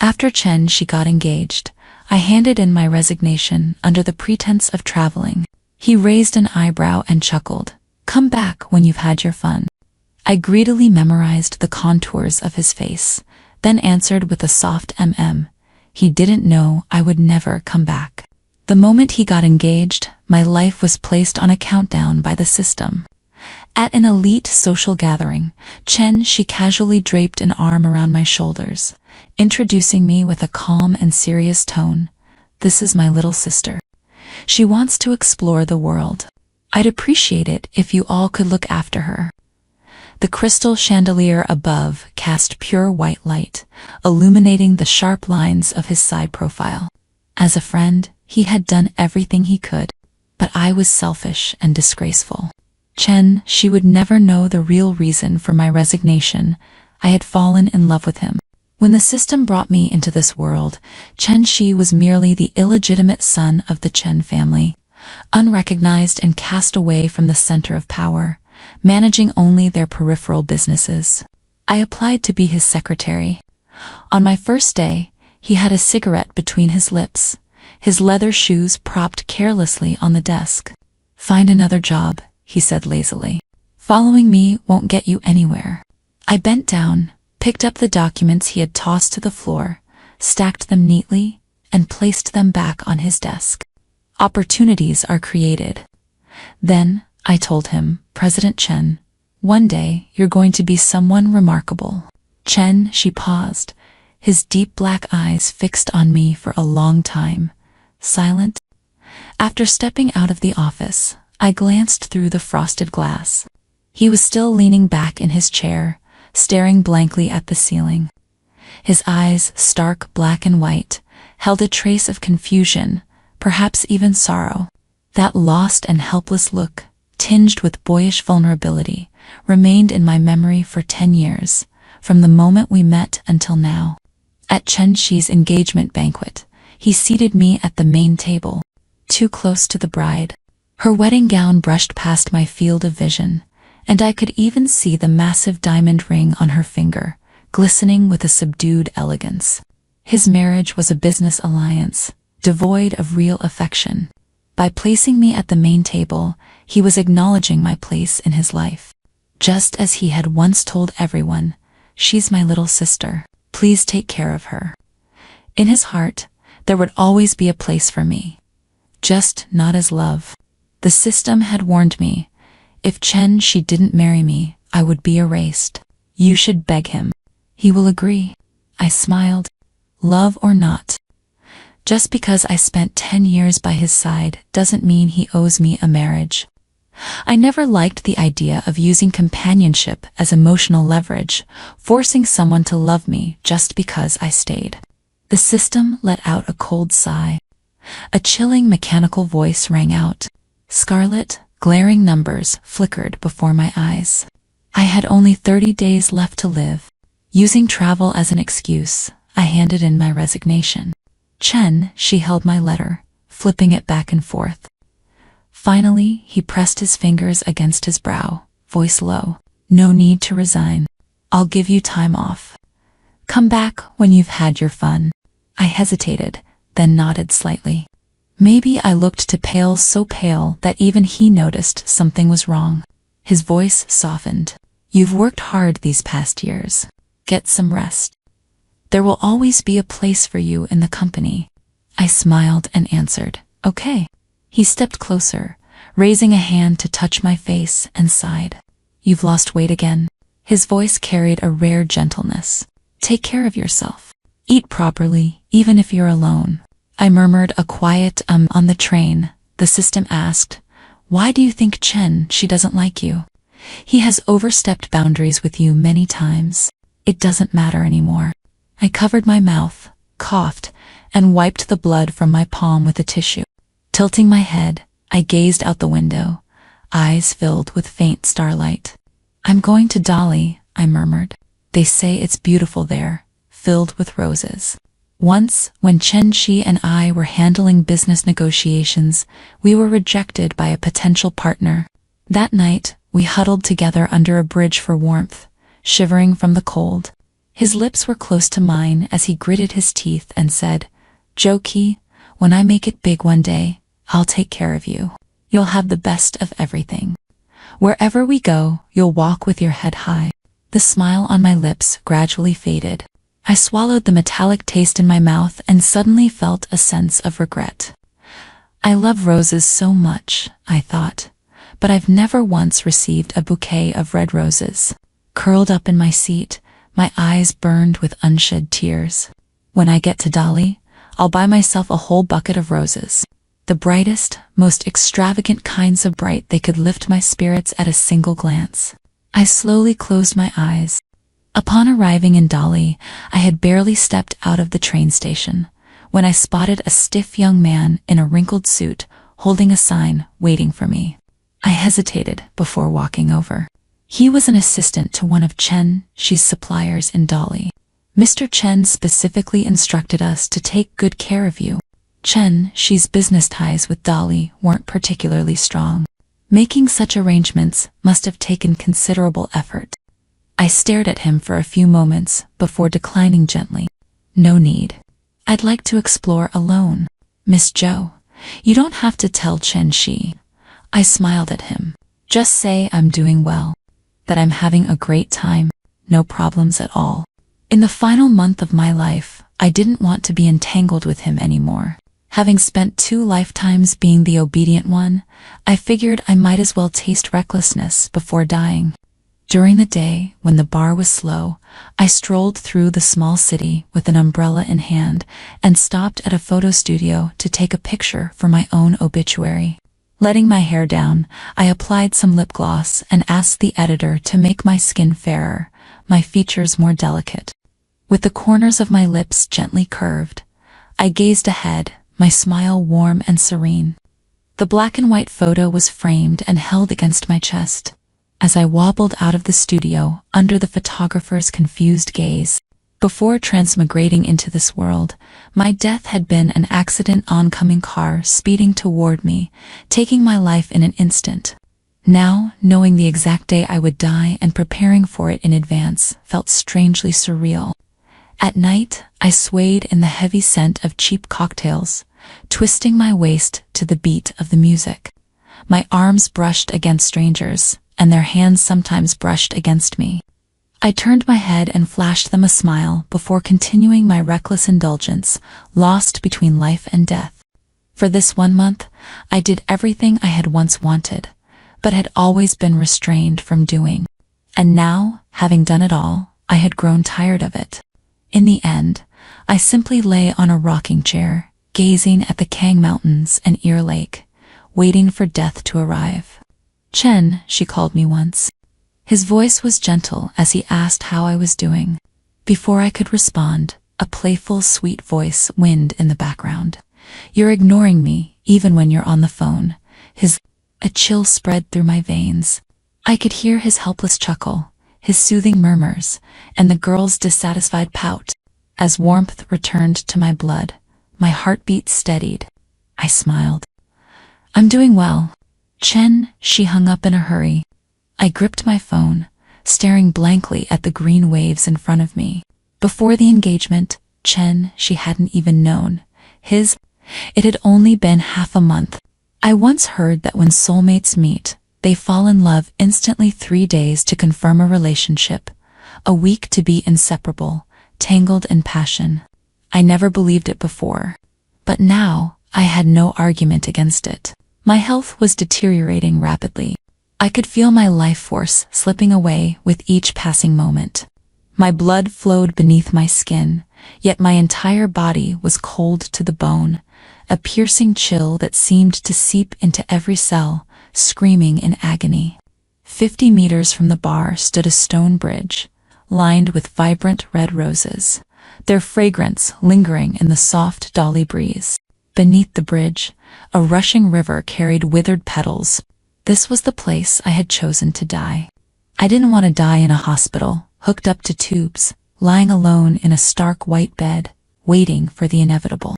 After She got engaged, I handed in my resignation under the pretense of traveling. He raised an eyebrow and chuckled. Come back when you've had your fun. I greedily memorized the contours of his face, then answered with a soft He didn't know I would never come back. The moment he got engaged, my life was placed on a countdown by the system. At an elite social gathering, She casually draped an arm around my shoulders, introducing me with a calm and serious tone. This is my little sister. She wants to explore the world. I'd appreciate it if you all could look after her. The crystal chandelier above cast pure white light, illuminating the sharp lines of his side profile. As a friend, he had done everything he could, but I was selfish and disgraceful. She would never know the real reason for my resignation. I had fallen in love with him. When the system brought me into this world, Shi was merely the illegitimate son of the Chen family, unrecognized and cast away from the center of power, managing only their peripheral businesses. I applied to be his secretary. On my first day, he had a cigarette between his lips, his leather shoes propped carelessly on the desk. Find another job, he said lazily. Following me won't get you anywhere. I bent down, picked up the documents he had tossed to the floor, stacked them neatly, and placed them back on his desk. Opportunities are created. Then, I told him, President Chen, one day you're going to be someone remarkable. She paused, his deep black eyes fixed on me for a long time, silent. After stepping out of the office, I glanced through the frosted glass. He was still leaning back in his chair, staring blankly at the ceiling. His eyes, stark black and white, held a trace of confusion, perhaps even sorrow. That lost and helpless look, tinged with boyish vulnerability, remained in my memory for 10 years, from the moment we met until now. At Shi's engagement banquet, he seated me at the main table, too close to the bride. Her wedding gown brushed past my field of vision, and I could even see the massive diamond ring on her finger, glistening with a subdued elegance. His marriage was a business alliance, devoid of real affection. By placing me at the main table, he was acknowledging my place in his life. Just as he had once told everyone, she's my little sister, please take care of her. In his heart, there would always be a place for me. Just not as love. The system had warned me, if She didn't marry me, I would be erased. You should beg him. He will agree. I smiled. Love or not. Just because I spent 10 years by his side doesn't mean he owes me a marriage. I never liked the idea of using companionship as emotional leverage, forcing someone to love me just because I stayed. The system let out a cold sigh. A chilling mechanical voice rang out. Scarlet, glaring numbers flickered before my eyes. I had only 30 days left to live. Using travel as an excuse, I handed in my resignation. She held my letter, flipping it back and forth. Finally, he pressed his fingers against his brow, voice low. No need to resign. I'll give you time off. Come back when you've had your fun. I hesitated, then nodded slightly. Maybe I looked so pale that even he noticed something was wrong. His voice softened. You've worked hard these past years. Get some rest. There will always be a place for you in the company. I smiled and answered, okay. He stepped closer, raising a hand to touch my face, and sighed. You've lost weight again. His voice carried a rare gentleness. Take care of yourself. Eat properly, even if you're alone. I murmured a quiet on the train. The system asked, why do you think she doesn't like you? He has overstepped boundaries with you many times. It doesn't matter anymore. I covered my mouth, coughed, and wiped the blood from my palm with a tissue. Tilting my head, I gazed out the window, eyes filled with faint starlight. I'm going to Dali, I murmured. They say it's beautiful there, filled with roses. Once, when Shi and I were handling business negotiations, we were rejected by a potential partner. That night, we huddled together under a bridge for warmth, shivering from the cold. His lips were close to mine as he gritted his teeth and said, "Jokey, when I make it big one day, I'll take care of you. You'll have the best of everything. Wherever we go, you'll walk with your head high." The smile on my lips gradually faded. I swallowed the metallic taste in my mouth and suddenly felt a sense of regret. I love roses so much, I thought, but I've never once received a bouquet of red roses. Curled up in my seat, my eyes burned with unshed tears. When I get to Dali, I'll buy myself a whole bucket of roses. The brightest, most extravagant kinds of bright they could lift my spirits at a single glance. I slowly closed my eyes. Upon arriving in Dali, I had barely stepped out of the train station when I spotted a stiff young man in a wrinkled suit holding a sign waiting for me. I hesitated before walking over. He was an assistant to one of Chen Shi's suppliers in Dali. "Mr. Chen specifically instructed us to take good care of you." Chen Shi's business ties with Dali weren't particularly strong. Making such arrangements must have taken considerable effort. I stared at him for a few moments before declining gently. "No need. I'd like to explore alone. Miss Zhou, you don't have to tell Chen Shi." I smiled at him. "Just say I'm doing well, that I'm having a great time, no problems at all." In the final month of my life, I didn't want to be entangled with him anymore. Having spent 2 lifetimes being the obedient one, I figured I might as well taste recklessness before dying. During the day, when the bar was slow, I strolled through the small city with an umbrella in hand and stopped at a photo studio to take a picture for my own obituary. Letting my hair down, I applied some lip gloss and asked the editor to make my skin fairer, my features more delicate. With the corners of my lips gently curved, I gazed ahead, my smile warm and serene. The black and white photo was framed and held against my chest. As I wobbled out of the studio under the photographer's confused gaze, before transmigrating into this world, my death had been an accident oncoming car speeding toward me, taking my life in an instant. Now, knowing the exact day I would die and preparing for it in advance felt strangely surreal. At night, I swayed in the heavy scent of cheap cocktails, twisting my waist to the beat of the music. My arms brushed against strangers, and their hands sometimes brushed against me. I turned my head and flashed them a smile before continuing my reckless indulgence, lost between life and death. For this 1 month, I did everything I had once wanted, but had always been restrained from doing. And now, having done it all, I had grown tired of it. In the end, I simply lay on a rocking chair, gazing at the Kang Mountains and Ear Lake, waiting for death to arrive. "Chen," she called me once. His voice was gentle as he asked how I was doing. Before I could respond, a playful, sweet voice wind in the background. "You're ignoring me, even when you're on the phone." A chill spread through my veins. I could hear his helpless chuckle, his soothing murmurs, and the girl's dissatisfied pout. As warmth returned to my blood, my heartbeat steadied. I smiled. "I'm doing well." "Chen," she hung up in a hurry. I gripped my phone, staring blankly at the green waves in front of me. Before the engagement, Chen she hadn't even known. It had only been half a month. I once heard that when soulmates meet, they fall in love instantly. 3 days to confirm a relationship, a week to be inseparable, tangled in passion. I never believed it before. But now, I had no argument against it. My health was deteriorating rapidly. I could feel my life force slipping away with each passing moment. My blood flowed beneath my skin, yet my entire body was cold to the bone, a piercing chill that seemed to seep into every cell, screaming in agony. 50 meters from the bar stood a stone bridge, lined with vibrant red roses, their fragrance lingering in the soft Dali breeze. Beneath the bridge, a rushing river carried withered petals. This was the place I had chosen to die. I didn't want to die in a hospital, hooked up to tubes, lying alone in a stark white bed, waiting for the inevitable.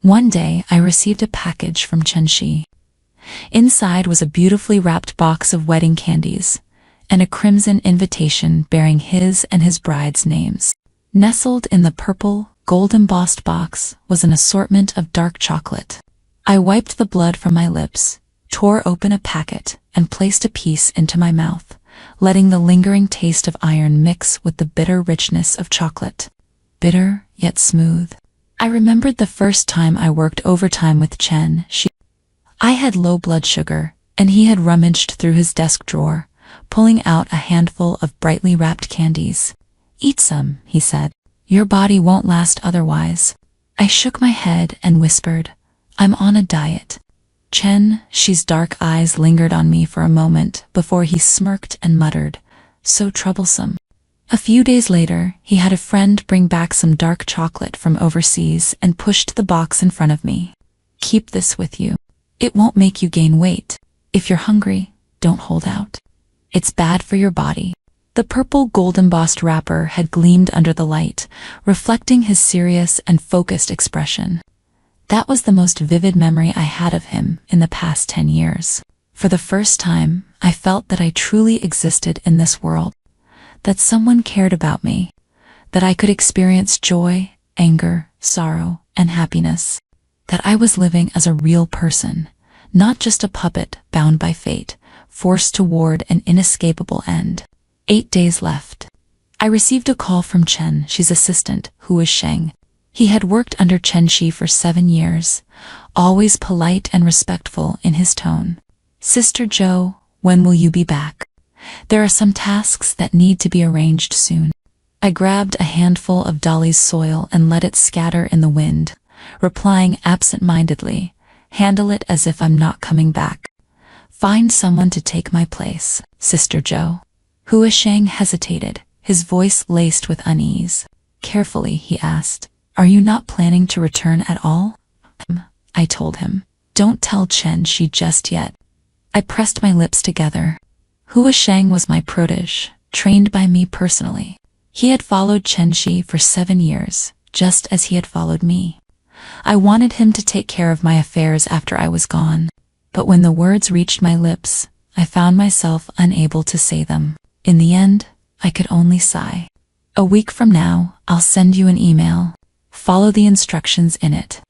One day, I received a package from Chen Shi. Inside was a beautifully wrapped box of wedding candies, and a crimson invitation bearing his and his bride's names. Nestled in the purple, gold-embossed box was an assortment of dark chocolate. I wiped the blood from my lips, tore open a packet, and placed a piece into my mouth, letting the lingering taste of iron mix with the bitter richness of chocolate. Bitter, yet smooth. I remembered the first time I worked overtime with Chen. I had low blood sugar, and he had rummaged through his desk drawer, pulling out a handful of brightly wrapped candies. "Eat some," he said. "Your body won't last otherwise." I shook my head and whispered, "I'm on a diet." She's dark eyes lingered on me for a moment before he smirked and muttered, "So troublesome." A few days later, he had a friend bring back some dark chocolate from overseas and pushed the box in front of me. "Keep this with you. It won't make you gain weight. If you're hungry, don't hold out. It's bad for your body." The purple gold-embossed wrapper had gleamed under the light, reflecting his serious and focused expression. That was the most vivid memory I had of him in the past 10 years. For the first time, I felt that I truly existed in this world, that someone cared about me, that I could experience joy, anger, sorrow, and happiness, that I was living as a real person, not just a puppet bound by fate, forced toward an inescapable end. 8 days left. I received a call from Chen's assistant, who was Sheng. He had worked under Chen for 7 years, always polite and respectful in his tone. "Sister Joe, when will you be back? There are some tasks that need to be arranged soon." I grabbed a handful of Dolly's soil and let it scatter in the wind, replying absent-mindedly, "Handle it as if I'm not coming back. Find someone to take my place, Sister Joe." Hua Sheng hesitated, his voice laced with unease. Carefully, he asked, "Are you not planning to return at all?" I told him. "Don't tell Chen just yet." I pressed my lips together. Hua Sheng was my protege, trained by me personally. He had followed Chen for 7 years, just as he had followed me. I wanted him to take care of my affairs after I was gone, but when the words reached my lips, I found myself unable to say them. In the end, I could only sigh. "A week from now, I'll send you an email. Follow the instructions in it."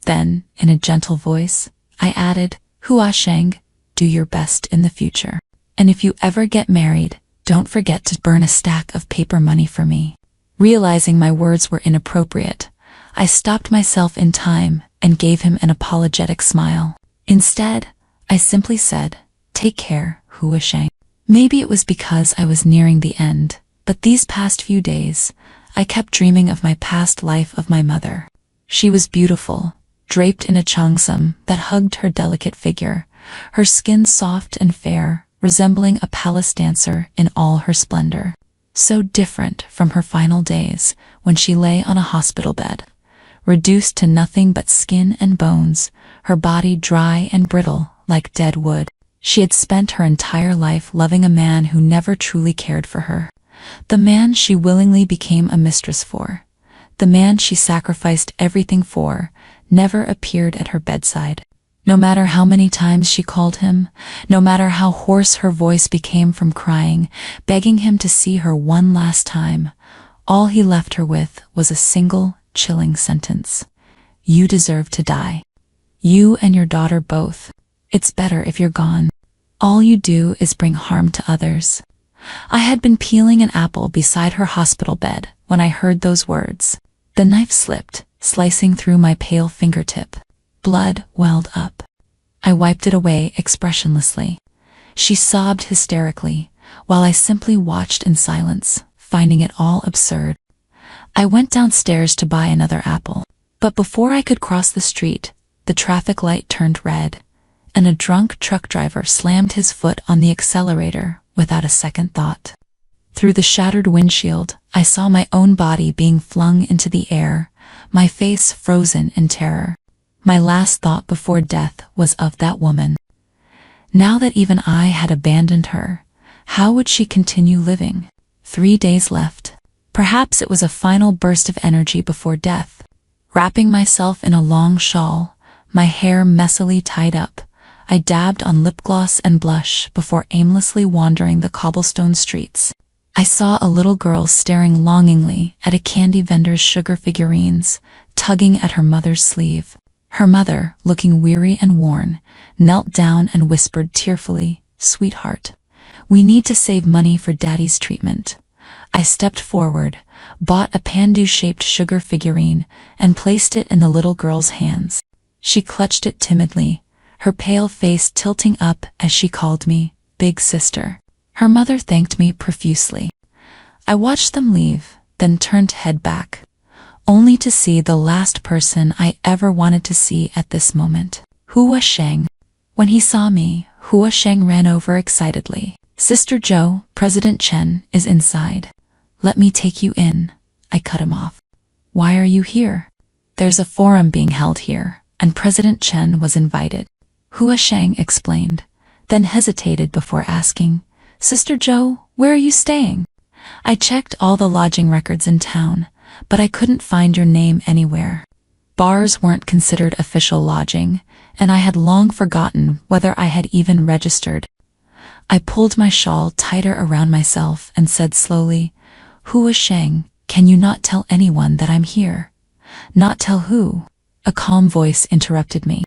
Then, in a gentle voice, I added, "Hua Sheng, do your best in the future. And if you ever get married, don't forget to burn a stack of paper money for me." Realizing my words were inappropriate, I stopped myself in time and gave him an apologetic smile. Instead, I simply said, "Take care, Hua Sheng." Maybe it was because I was nearing the end, but these past few days, I kept dreaming of my past life of my mother. She was beautiful, draped in a cheongsam that hugged her delicate figure, her skin soft and fair, resembling a palace dancer in all her splendor. So different from her final days, when she lay on a hospital bed, reduced to nothing but skin and bones, her body dry and brittle like dead wood. She had spent her entire life loving a man who never truly cared for her. The man she willingly became a mistress for, the man she sacrificed everything for, never appeared at her bedside. No matter how many times she called him, no matter how hoarse her voice became from crying, begging him to see her one last time, all he left her with was a single, chilling sentence. "You deserve to die. You and your daughter both. It's better if you're gone. All you do is bring harm to others." I had been peeling an apple beside her hospital bed when I heard those words. The knife slipped, slicing through my pale fingertip. Blood welled up. I wiped it away expressionlessly. She sobbed hysterically, while I simply watched in silence, finding it all absurd. I went downstairs to buy another apple, but before I could cross the street, the traffic light turned red, and a drunk truck driver slammed his foot on the accelerator without a second thought. Through the shattered windshield, I saw my own body being flung into the air, my face frozen in terror. My last thought before death was of that woman. Now that even I had abandoned her, how would she continue living? 3 days left. Perhaps it was a final burst of energy before death. Wrapping myself in a long shawl, my hair messily tied up, I dabbed on lip gloss and blush before aimlessly wandering the cobblestone streets. I saw a little girl staring longingly at a candy vendor's sugar figurines, tugging at her mother's sleeve. Her mother, looking weary and worn, knelt down and whispered tearfully, "Sweetheart, we need to save money for Daddy's treatment." I stepped forward, bought a pandu-shaped sugar figurine, and placed it in the little girl's hands. She clutched it timidly, her pale face tilting up as she called me, "Big sister." Her mother thanked me profusely. I watched them leave, then turned to head back, only to see the last person I ever wanted to see at this moment, Hua Sheng. When he saw me, Hua Sheng ran over excitedly. "Sister Joe, President Chen is inside. Let me take you in." I cut him off. "Why are you here?" "There's a forum being held here, and President Chen was invited," Hua Sheng explained, then hesitated before asking, "Sister Joe, where are you staying?" I checked all the lodging records in town, but I couldn't find your name anywhere. Bars weren't considered official lodging, and I had long forgotten whether I had even registered. I pulled my shawl tighter around myself and said slowly, "Hua Sheng, can you not tell anyone that I'm here?" "Not tell who?" A calm voice interrupted me.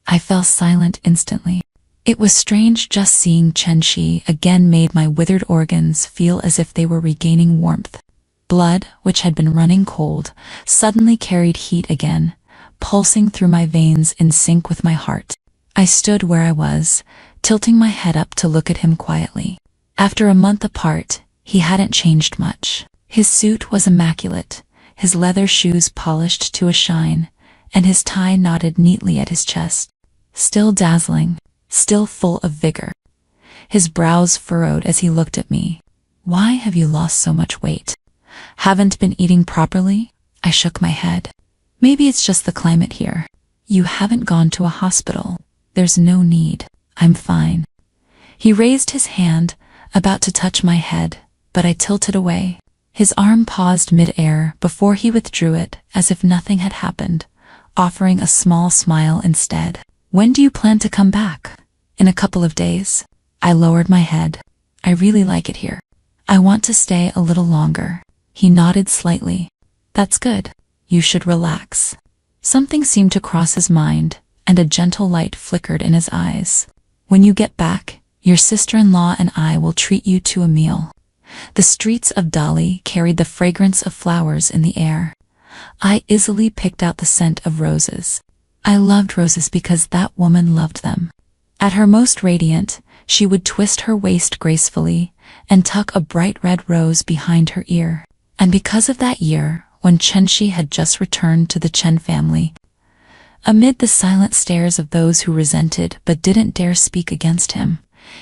I fell silent instantly. It was strange just seeing Chen Shi again made my withered organs feel as if they were regaining warmth. Blood, which had been running cold, suddenly carried heat again, pulsing through my veins in sync with my heart. I stood where I was, tilting my head up to look at him quietly. After a month apart, he hadn't changed much. His suit was immaculate, his leather shoes polished to a shine, and his tie knotted neatly at his chest. Still dazzling, still full of vigor. His brows furrowed as he looked at me. "Why have you lost so much weight?" "Haven't been eating properly?" I shook my head. "Maybe it's just the climate here." "You haven't gone to a hospital." "There's no need. I'm fine." He raised his hand, about to touch my head, but I tilted away. His arm paused mid-air before he withdrew it as if nothing had happened, offering a small smile instead. "When do you plan to come back?" "In a couple of days." I lowered my head. "I really like it here. I want to stay a little longer." He nodded slightly. "That's good. You should relax." Something seemed to cross his mind, and a gentle light flickered in his eyes. "When you get back, your sister-in-law and I will treat you to a meal." The streets of Dali carried the fragrance of flowers in the air. I easily picked out the scent of roses. I loved roses because that woman loved them. At her most radiant, she would twist her waist gracefully and tuck a bright red rose behind her ear. And because of that year, when Chen Shi had just returned to the Chen family, amid the silent stares of those who resented but didn't dare speak against him,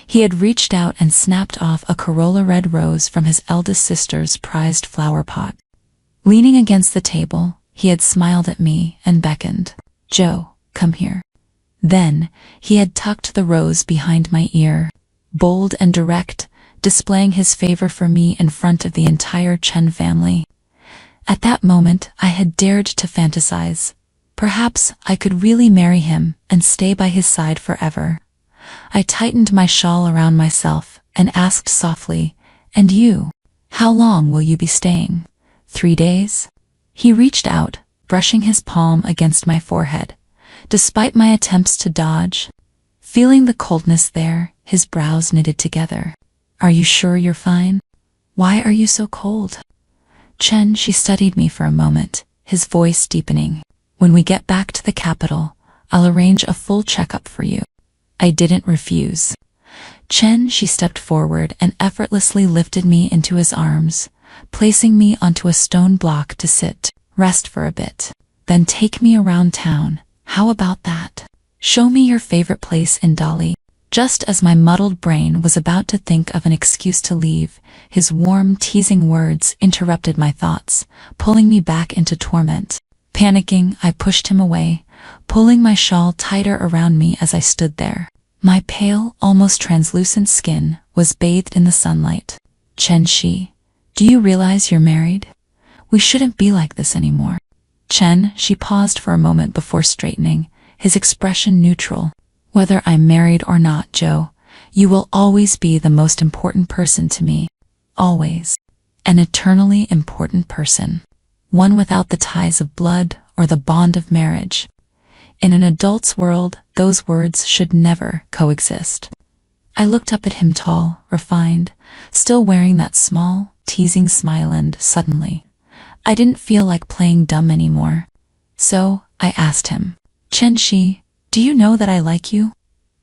he had reached out and snapped off a corolla red rose from his eldest sister's prized flower pot. Leaning against the table, he had smiled at me and beckoned, "Joe, come here." Then, he had tucked the rose behind my ear, bold and direct, displaying his favor for me in front of the entire Chen family. At that moment, I had dared to fantasize. Perhaps I could really marry him and stay by his side forever. I tightened my shawl around myself and asked softly, "And you? How long will you be staying?" 3 days? He reached out, brushing his palm against my forehead. Despite my attempts to dodge, feeling the coldness there, his brows knitted together. "Are you sure you're fine? Why are you so cold?" Chen Shi studied me for a moment, his voice deepening. "When we get back to the capital, I'll arrange a full checkup for you." I didn't refuse. Chen Shi stepped forward and effortlessly lifted me into his arms, placing me onto a stone block to sit, rest for a bit. "Then take me around town. How about that? Show me your favorite place in Dali." Just as my muddled brain was about to think of an excuse to leave, his warm, teasing words interrupted my thoughts, pulling me back into torment. Panicking, I pushed him away, pulling my shawl tighter around me as I stood there. My pale, almost translucent skin was bathed in the sunlight. "Chen Shi, do you realize you're married? We shouldn't be like this anymore." Chen Shi paused for a moment before straightening, his expression neutral. "Whether I'm married or not, Joe, you will always be the most important person to me." always. An eternally important person. One without the ties of blood or the bond of marriage. In an adult's world, those words should never coexist. I looked up at him, tall, refined, still wearing that small, teasing smile, and suddenly, I didn't feel like playing dumb anymore. So, I asked him, Chen-shi, do you know that I like you?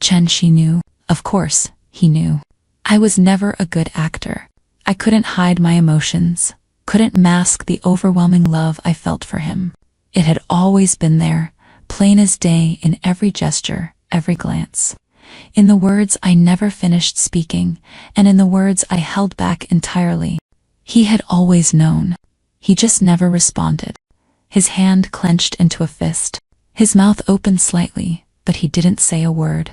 Chen-shi knew. Of course, he knew. I was never a good actor. I couldn't hide my emotions, couldn't mask the overwhelming love I felt for him. It had always been there, plain as day, in every gesture, every glance. In the words I never finished speaking, and in the words I held back entirely. He had always known. He just never responded. His hand clenched into a fist. His mouth opened slightly, but he didn't say a word.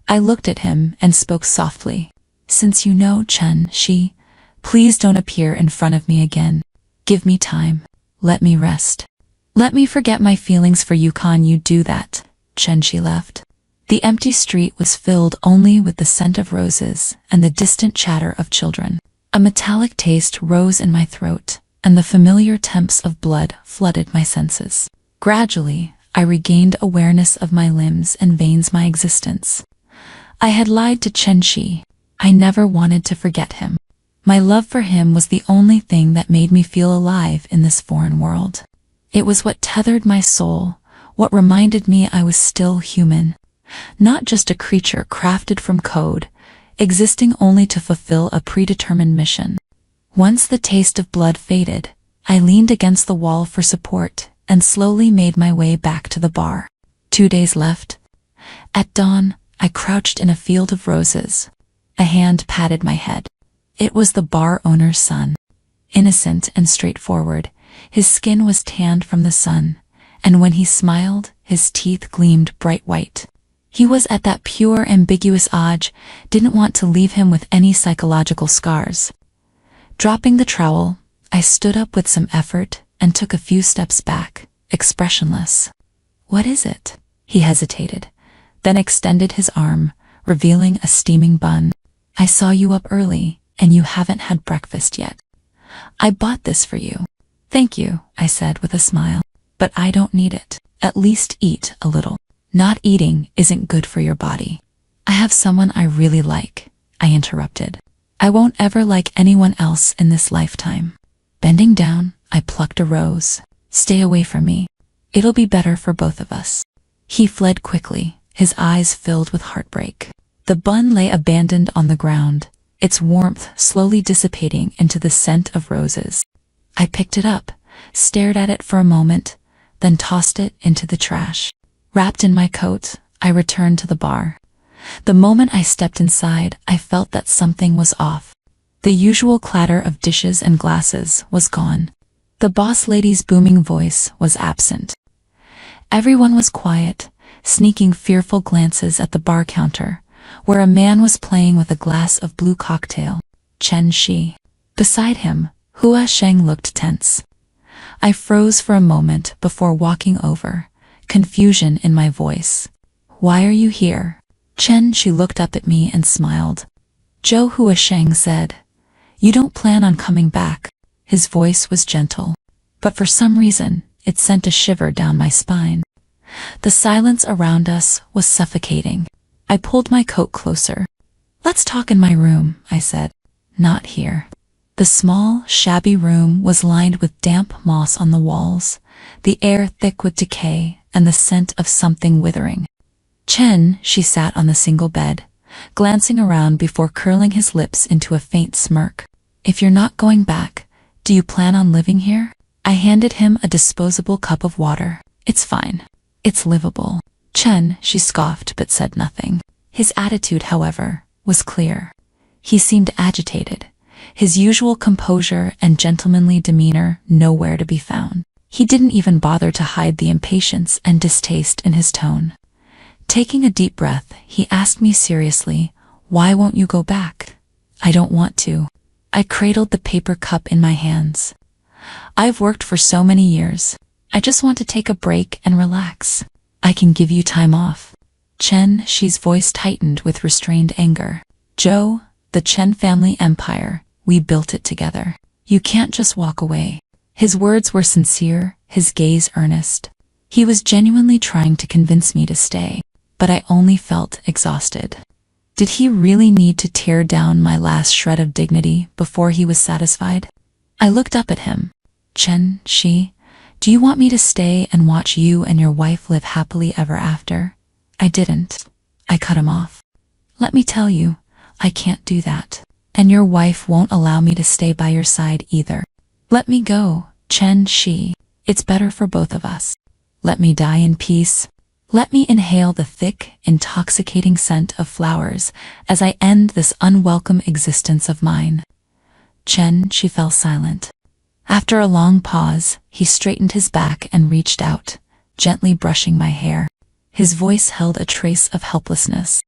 I looked at him and spoke softly. Since you know, Chen-shi, please don't appear in front of me again. Give me time. Let me rest. Let me forget my feelings for you. Can you do that? Chen-shi left. The empty street was filled only with the scent of roses and the distant chatter of children. A metallic taste rose in my throat, and the familiar temps of blood flooded my senses. Gradually, I regained awareness of my limbs and veins, my existence. I had lied to Chen-shi. I never wanted to forget him. My love for him was the only thing that made me feel alive in this foreign world. It was what tethered my soul, what reminded me I was still human. Not just a creature crafted from code, existing only to fulfill a predetermined mission. Once the taste of blood faded, I leaned against the wall for support and slowly made my way back to the bar. 2 days left. At dawn, I crouched in a field of roses. A hand patted my head. It was the bar owner's son. Innocent and straightforward, his skin was tanned from the sun, and when he smiled, his teeth gleamed bright white. He was at that pure, ambiguous age, didn't want to leave him with any psychological scars. Dropping the trowel, I stood up with some effort and took a few steps back, expressionless. What is it? He hesitated, then extended his arm, revealing a steaming bun. I saw you up early, and you haven't had breakfast yet. I bought this for you. Thank you, I said with a smile. But I don't need it. At least eat a little. Not eating isn't good for your body. I have someone I really like, I interrupted. I won't ever like anyone else in this lifetime. Bending down, I plucked a rose. Stay away from me. It'll be better for both of us. He fled quickly, his eyes filled with heartbreak. The bun lay abandoned on the ground, its warmth slowly dissipating into the scent of roses. I picked it up, stared at it for a moment, then tossed it into the trash. Wrapped in my coat, I returned to the bar. The moment I stepped inside, I felt that something was off. The usual clatter of dishes and glasses was gone. The boss lady's booming voice was absent. Everyone was quiet, sneaking fearful glances at the bar counter, where a man was playing with a glass of blue cocktail. Chen-shi. Beside him, Hua Sheng looked tense. I froze for a moment before walking over, confusion in my voice. Why are you here? Chen-shi looked up at me and smiled. Zhou Hua Sheng said, You don't plan on coming back. His voice was gentle, but for some reason, it sent a shiver down my spine. The silence around us was suffocating. I pulled my coat closer. Let's talk in my room, I said. Not here. The small, shabby room was lined with damp moss on the walls, the air thick with decay and the scent of something withering. She sat on the single bed, glancing around before curling his lips into a faint smirk. If you're not going back, do you plan on living here? I handed him a disposable cup of water. It's fine. It's livable. She scoffed but said nothing. His attitude, however, was clear. He seemed agitated, his usual composure and gentlemanly demeanor nowhere to be found. He didn't even bother to hide the impatience and distaste in his tone. Taking a deep breath, he asked me seriously, Why won't you go back? I don't want to. I cradled the paper cup in my hands. I've worked for so many years. I just want to take a break and relax. I can give you time off. She's voice tightened with restrained anger. Zhou, the Chen family empire, We built it together. You can't just walk away. His words were sincere, his gaze earnest. He was genuinely trying to convince me to stay, but I only felt exhausted. Did he really need to tear down my last shred of dignity before he was satisfied? I looked up at him. Chen Shi, do you want me to stay and watch you and your wife live happily ever after? I didn't. I cut him off. Let me tell you, I can't do that. And your wife won't allow me to stay by your side either. Let me go, Chen Shi. It's better for both of us. Let me die in peace. Let me inhale the thick, intoxicating scent of flowers as I end this unwelcome existence of mine. Chen Shi fell silent. After a long pause, he straightened his back and reached out, gently brushing my hair. His voice held a trace of helplessness.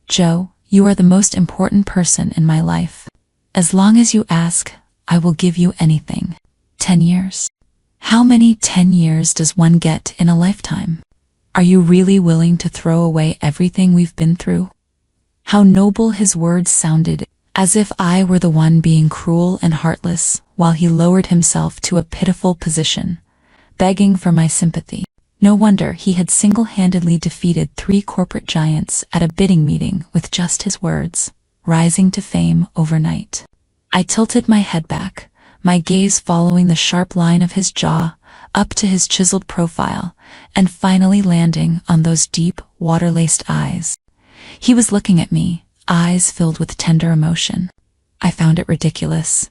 Joe, you are the most important person in my life. As long as you ask, I will give you anything. 10 years? How many 10 years does one get in a lifetime? Are you really willing to throw away everything we've been through? How noble his words sounded, as if I were the one being cruel and heartless, while he lowered himself to a pitiful position, begging for my sympathy. No wonder he had single-handedly defeated 3 corporate giants at a bidding meeting with just his words, rising to fame overnight. I tilted my head back, my gaze following the sharp line of his jaw, up to his chiseled profile, and finally landing on those deep, water-laced eyes. He was looking at me, eyes filled with tender emotion. I found it ridiculous.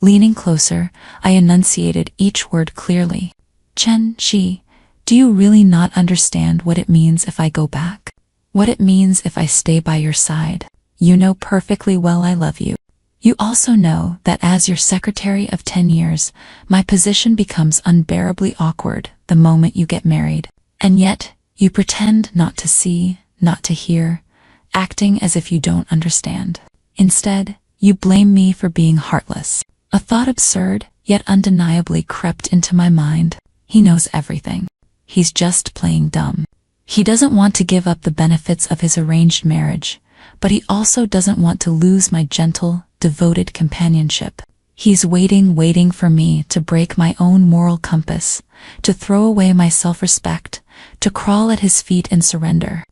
Leaning closer, I enunciated each word clearly. Chen Shi, do you really not understand what it means if I go back? What it means if I stay by your side? You know perfectly well I love you. You also know that as your secretary of 10 years, my position becomes unbearably awkward the moment you get married. And yet, you pretend not to see, not to hear, acting as if you don't understand. Instead, you blame me for being heartless. A thought absurd, yet undeniably crept into my mind. He knows everything. He's just playing dumb. He doesn't want to give up the benefits of his arranged marriage, but he also doesn't want to lose my gentle, devoted companionship. He's waiting for me to break my own moral compass, to throw away my self-respect, to crawl at his feet and surrender.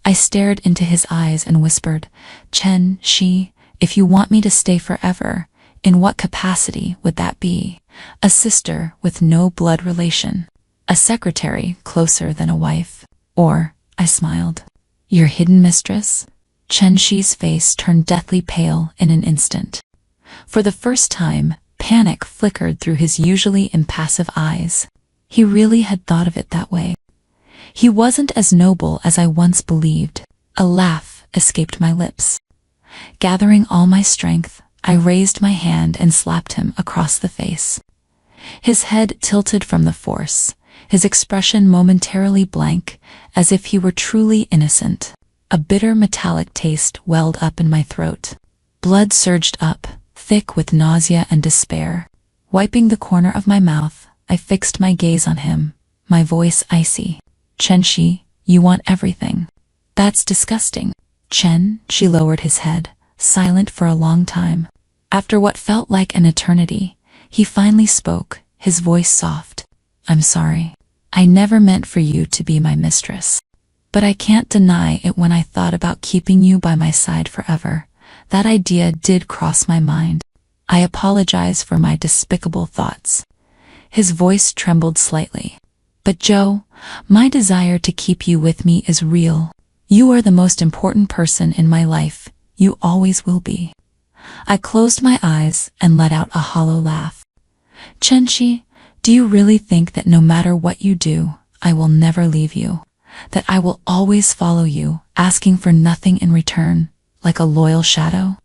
I stared into his eyes and whispered, Chen Shi, if you want me to stay forever, in what capacity would that be? A sister with no blood relation? A secretary closer than a wife? Or, I smiled, your hidden mistress? Chen Shi's face turned deathly pale in an instant. For the first time, panic flickered through his usually impassive eyes. He really had thought of it that way. He wasn't as noble as I once believed. A laugh escaped my lips. Gathering all my strength, I raised my hand and slapped him across the face. His head tilted from the force, his expression momentarily blank, as if he were truly innocent. A bitter metallic taste welled up in my throat. Blood surged up, thick with nausea and despair. Wiping the corner of my mouth, I fixed my gaze on him, my voice icy. Chen Shi, you want everything. That's disgusting. Chen Shi lowered his head, silent for a long time. After what felt like an eternity, he finally spoke, his voice soft. I'm sorry. I never meant for you to be my mistress. But I can't deny it when I thought about keeping you by my side forever. That idea did cross my mind. I apologize for my despicable thoughts. His voice trembled slightly. But Joe, my desire to keep you with me is real. You are the most important person in my life. You always will be. I closed my eyes and let out a hollow laugh. Chen Shi, do you really think that no matter what you do, I will never leave you? That I will always follow you, asking for nothing in return, like a loyal shadow?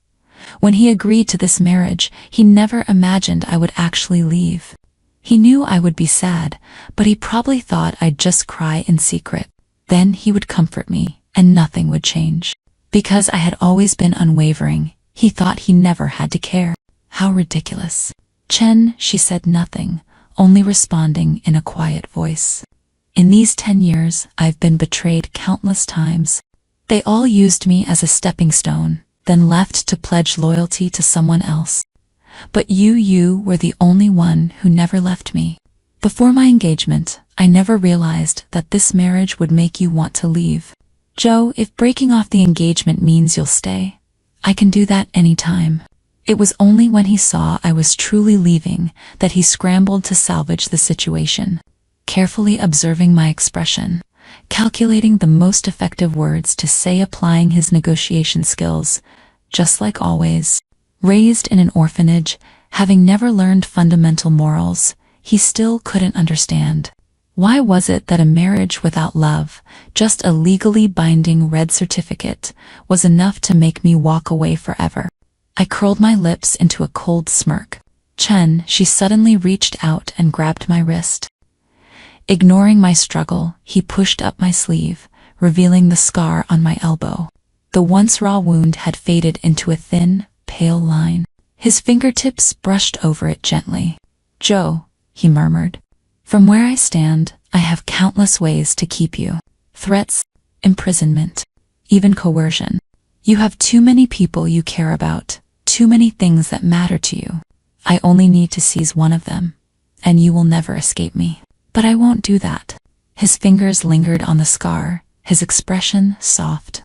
When he agreed to this marriage, he never imagined I would actually leave. He knew I would be sad, but he probably thought I'd just cry in secret. Then he would comfort me, and nothing would change. Because I had always been unwavering, he thought he never had to care. How ridiculous. Chen, she said nothing, only responding in a quiet voice. In these 10 years, I've been betrayed countless times. They all used me as a stepping stone, then left to pledge loyalty to someone else. But you were the only one who never left me. Before my engagement, I never realized that this marriage would make you want to leave. Joe, if breaking off the engagement means you'll stay, I can do that anytime. It was only when he saw I was truly leaving that he scrambled to salvage the situation. Carefully observing my expression, calculating the most effective words to say, applying his negotiation skills, just like always. Raised in an orphanage, having never learned fundamental morals, he still couldn't understand. Why was it that a marriage without love, just a legally binding red certificate, was enough to make me walk away forever? I curled my lips into a cold smirk. Chen, she suddenly reached out and grabbed my wrist. Ignoring my struggle, he pushed up my sleeve, revealing the scar on my elbow. The once raw wound had faded into a thin, pale line. His fingertips brushed over it gently. "Joe," he murmured, "from where I stand, I have countless ways to keep you. Threats, imprisonment, even coercion. You have too many people you care about, too many things that matter to you. I only need to seize one of them, and you will never escape me. But I won't do that." His fingers lingered on the scar, his expression soft.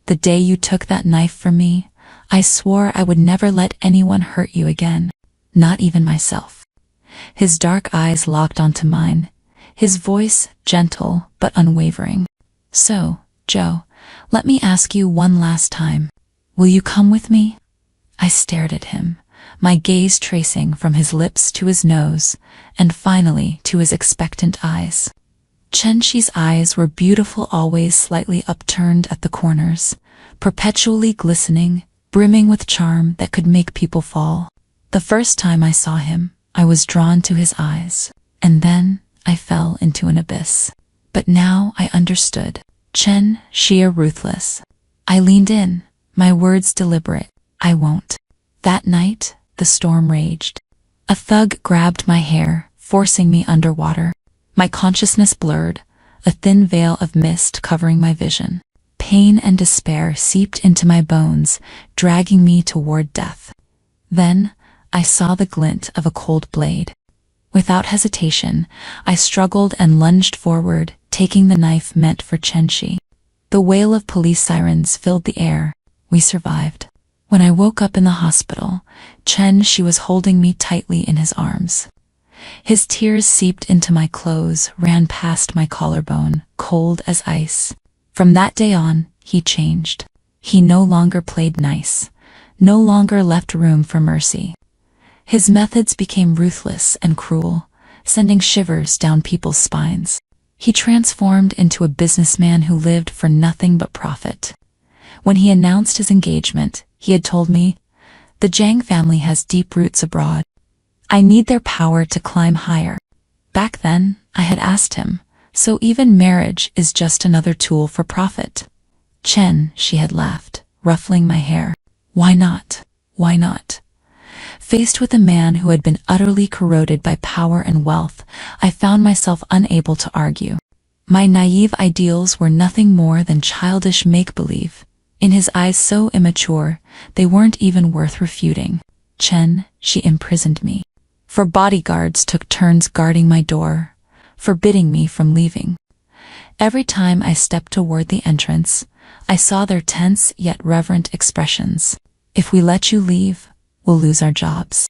"The day you took that knife from me, I swore I would never let anyone hurt you again, not even myself." His dark eyes locked onto mine, his voice gentle but unwavering. "So, Joe, let me ask you one last time. Will you come with me?" I stared at him, my gaze tracing from his lips to his nose, and finally to his expectant eyes. Chen-Shi's eyes were beautiful, always slightly upturned at the corners, perpetually glistening, brimming with charm that could make people fall. The first time I saw him, I was drawn to his eyes, and then I fell into an abyss. But now I understood. Chen-Shi ruthless. I leaned in, my words deliberate. "I won't." That night, the storm raged. A thug grabbed my hair, forcing me underwater. My consciousness blurred, a thin veil of mist covering my vision. Pain and despair seeped into my bones, dragging me toward death. Then, I saw the glint of a cold blade. Without hesitation, I struggled and lunged forward, taking the knife meant for Chen-Shi. The wail of police sirens filled the air. We survived. When I woke up in the hospital, Chen-Shi was holding me tightly in his arms. His tears seeped into my clothes, ran past my collarbone, cold as ice. From that day on, he changed. He no longer played nice, no longer left room for mercy. His methods became ruthless and cruel, sending shivers down people's spines. He transformed into a businessman who lived for nothing but profit. When he announced his engagement, he had told me, "The Zhang family has deep roots abroad. I need their power to climb higher." Back then, I had asked him, "So even marriage is just another tool for profit?" Chen-Shi had laughed, ruffling my hair. "Why not? Why not?" Faced with a man who had been utterly corroded by power and wealth, I found myself unable to argue. My naive ideals were nothing more than childish make-believe. In his eyes so immature, they weren't even worth refuting. Chen-Shi imprisoned me. For bodyguards took turns guarding my door, forbidding me from leaving. Every time I stepped toward the entrance, I saw their tense yet reverent expressions. "If we let you leave, we'll lose our jobs.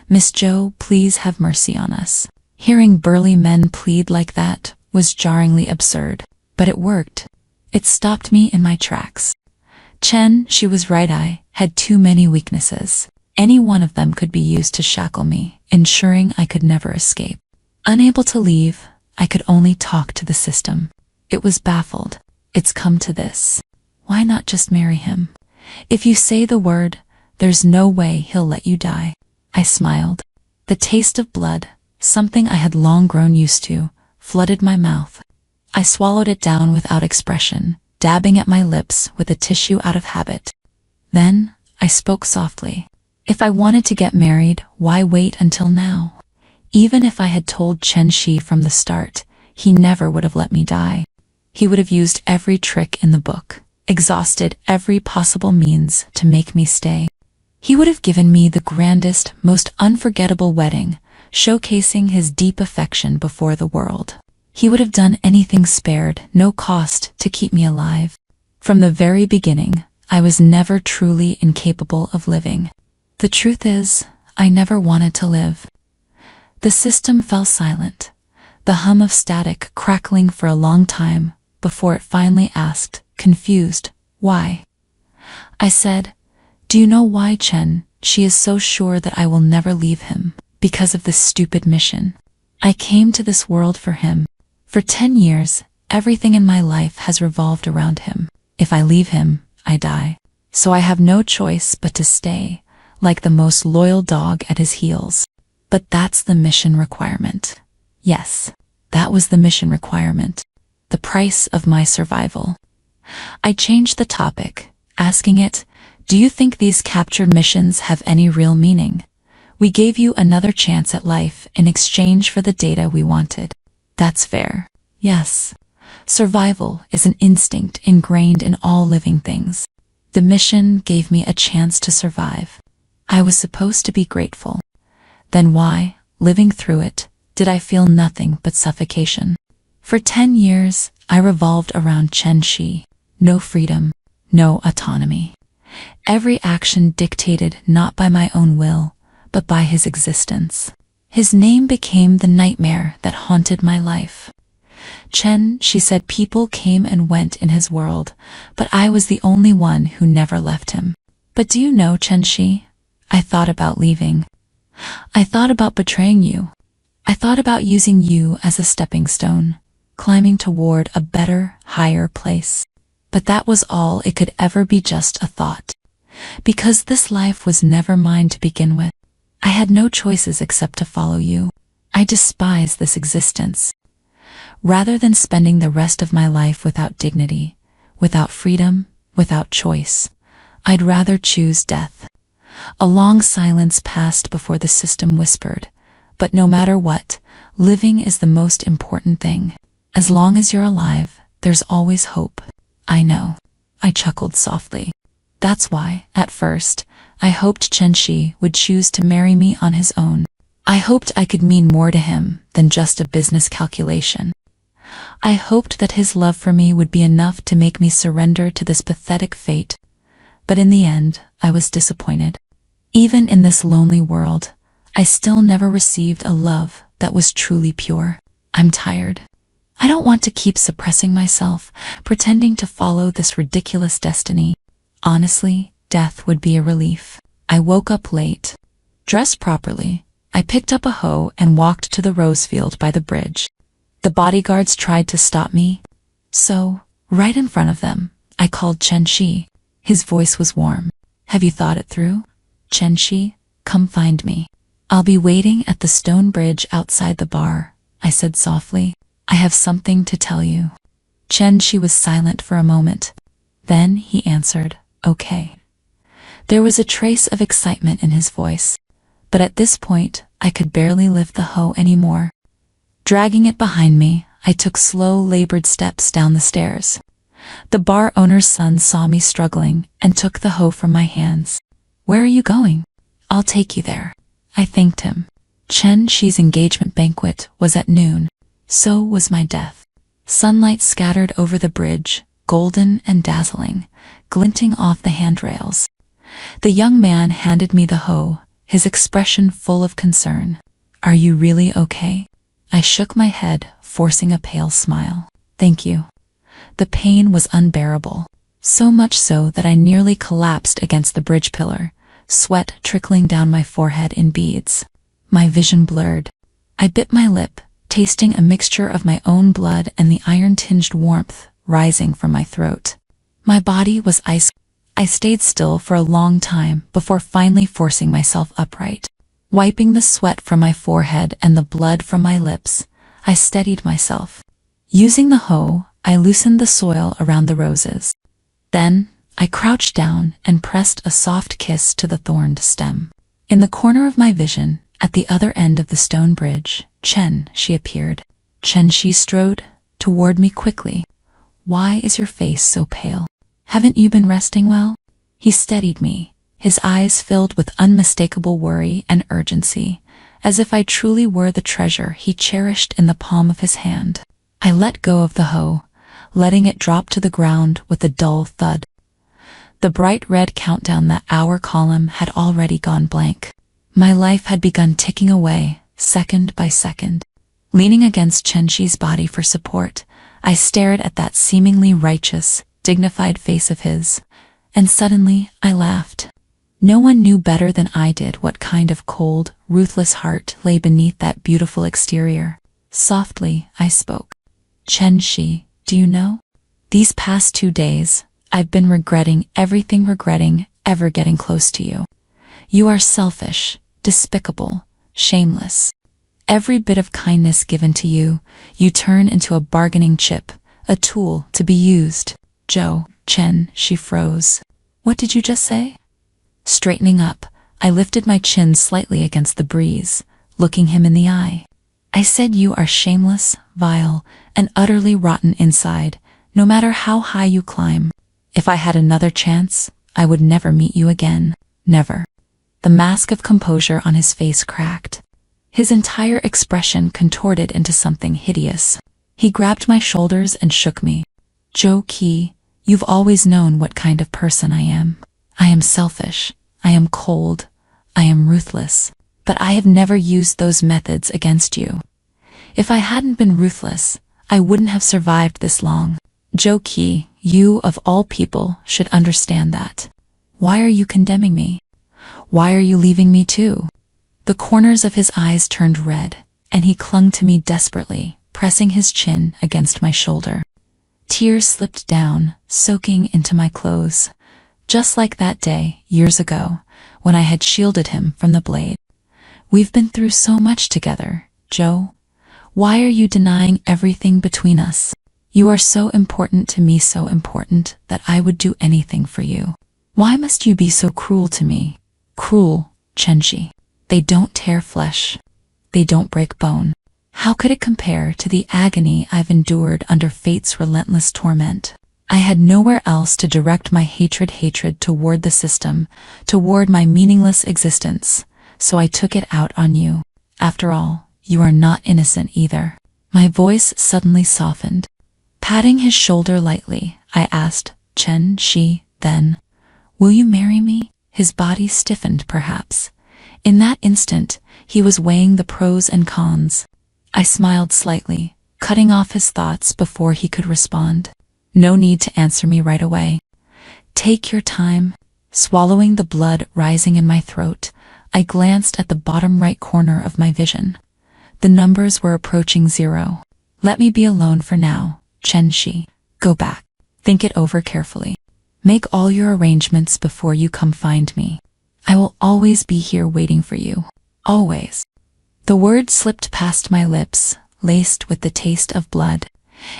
Miss Joe, please have mercy on us." Hearing burly men plead like that was jarringly absurd, but it worked. It stopped me in my tracks. Chen-Shi was right. I had too many weaknesses. Any one of them could be used to shackle me, ensuring I could never escape. Unable to leave, I could only talk to the system. It was baffled. "It's come to this. Why not just marry him? If you say the word, there's no way he'll let you die." I smiled. The taste of blood, something I had long grown used to, flooded my mouth. I swallowed it down without expression, dabbing at my lips with a tissue out of habit. Then, I spoke softly. If I wanted to get married, why wait until now? Even if I had told Chen-Shi from the start, he never would have let me die. He would have used every trick in the book, exhausted every possible means to make me stay. He would have given me the grandest, most unforgettable wedding, showcasing his deep affection before the world. He would have done anything spared, no cost, to keep me alive. From the very beginning, I was never truly incapable of living. The truth is, I never wanted to live. The system fell silent, the hum of static crackling for a long time before it finally asked, confused, why? I said, "Do you know why, Chen? She is so sure that I will never leave him, because of this stupid mission. I came to this world for him. For 10 years, everything in my life has revolved around him. If I leave him, I die. So I have no choice but to stay, like the most loyal dog at his heels." But that's the mission requirement. Yes, that was the mission requirement. The price of my survival. I changed the topic, asking it, "Do you think these captured missions have any real meaning? We gave you another chance at life in exchange for the data we wanted. That's fair." Yes. Survival is an instinct ingrained in all living things. The mission gave me a chance to survive. I was supposed to be grateful. Then why, living through it, did I feel nothing but suffocation? For 10 years, I revolved around Chen Shi. No freedom, no autonomy. Every action dictated not by my own will, but by his existence. His name became the nightmare that haunted my life. Chen, she said, people came and went in his world, but I was the only one who never left him. But do you know, Chen Shi? I thought about leaving. I thought about betraying you. I thought about using you as a stepping stone, climbing toward a better, higher place. But that was all it could ever be, just a thought. Because this life was never mine to begin with. I had no choices except to follow you. I despise this existence. Rather than spending the rest of my life without dignity, without freedom, without choice, I'd rather choose death. A long silence passed before the system whispered, "But no matter what, living is the most important thing. As long as you're alive, there's always hope." I know. I chuckled softly. That's why, at first, I hoped Chen Shi would choose to marry me on his own. I hoped I could mean more to him than just a business calculation. I hoped that his love for me would be enough to make me surrender to this pathetic fate. But in the end, I was disappointed. Even in this lonely world, I still never received a love that was truly pure. I'm tired. I don't want to keep suppressing myself, pretending to follow this ridiculous destiny. Honestly, death would be a relief. I woke up late. Dressed properly, I picked up a hoe and walked to the rose field by the bridge. The bodyguards tried to stop me. So, right in front of them, I called Chen Shi. His voice was warm. "Have you thought it through? Chen Shi, come find me. I'll be waiting at the stone bridge outside the bar," I said softly. "I have something to tell you." Chen Shi was silent for a moment. Then he answered, "Okay." There was a trace of excitement in his voice, but at this point, I could barely lift the hoe anymore. Dragging it behind me, I took slow, labored steps down the stairs. The bar owner's son saw me struggling and took the hoe from my hands. "Where are you going?" "I'll take you there." I thanked him. Chen Shi's engagement banquet was at noon. So was my death. Sunlight scattered over the bridge, golden and dazzling, glinting off the handrails. The young man handed me the hoe, his expression full of concern. "Are you really okay?" I shook my head, forcing a pale smile. "Thank you." The pain was unbearable, so much so that I nearly collapsed against the bridge pillar, sweat trickling down my forehead in beads. My vision blurred. I bit my lip, tasting a mixture of my own blood and the iron-tinged warmth rising from my throat. My body was ice. I stayed still for a long time before finally forcing myself upright. Wiping the sweat from my forehead and the blood from my lips, I steadied myself. Using the hoe, I loosened the soil around the roses. Then, I crouched down and pressed a soft kiss to the thorned stem. In the corner of my vision, at the other end of the stone bridge, Chen Shi appeared. Chen Shi strode toward me quickly. "Why is your face so pale? Haven't you been resting well?" He steadied me, his eyes filled with unmistakable worry and urgency, as if I truly were the treasure he cherished in the palm of his hand. I let go of the hoe, letting it drop to the ground with a dull thud. The bright red countdown that hour column had already gone blank. My life had begun ticking away, second by second. Leaning against Chen-Shi's body for support, I stared at that seemingly righteous, dignified face of his, and suddenly I laughed. No one knew better than I did what kind of cold, ruthless heart lay beneath that beautiful exterior. Softly, I spoke. Chen-Shi, do you know? These past 2 days, I've been regretting ever getting close to you. You are selfish, despicable, shameless. Every bit of kindness given to you, you turn into a bargaining chip, a tool to be used. Chen-Shi froze. What did you just say? Straightening up, I lifted my chin slightly against the breeze, looking him in the eye. I said you are shameless, vile, and utterly rotten inside, no matter how high you climb. If I had another chance, I would never meet you again. Never. The mask of composure on his face cracked. His entire expression contorted into something hideous. He grabbed my shoulders and shook me. Ki, you've always known what kind of person I am. I am selfish. I am cold. I am ruthless. But I have never used those methods against you. If I hadn't been ruthless, I wouldn't have survived this long. Ki, you of all people should understand that. Why are you condemning me? Why are you leaving me too? The corners of his eyes turned red, and he clung to me desperately, pressing his chin against my shoulder. Tears slipped down, soaking into my clothes, just like that day, years ago, when I had shielded him from the blade. We've been through so much together, Joe. Why are you denying everything between us? You are so important to me, so important that I would do anything for you. Why must you be so cruel to me? Cruel, Chen-Shi. They don't tear flesh. They don't break bone. How could it compare to the agony I've endured under fate's relentless torment? I had nowhere else to direct my hatred toward the system, toward my meaningless existence, so I took it out on you. After all, you are not innocent either. My voice suddenly softened. Patting his shoulder lightly, I asked, Chen-Shi, then, will you marry me? His body stiffened perhaps. In that instant, he was weighing the pros and cons. I smiled slightly, cutting off his thoughts before he could respond. No need to answer me right away. Take your time. Swallowing the blood rising in my throat, I glanced at the bottom right corner of my vision. The numbers were approaching 0. Let me be alone for now, Chen-Shi. Go back. Think it over carefully. Make all your arrangements before you come find me. I will always be here waiting for you. Always. The word slipped past my lips, laced with the taste of blood.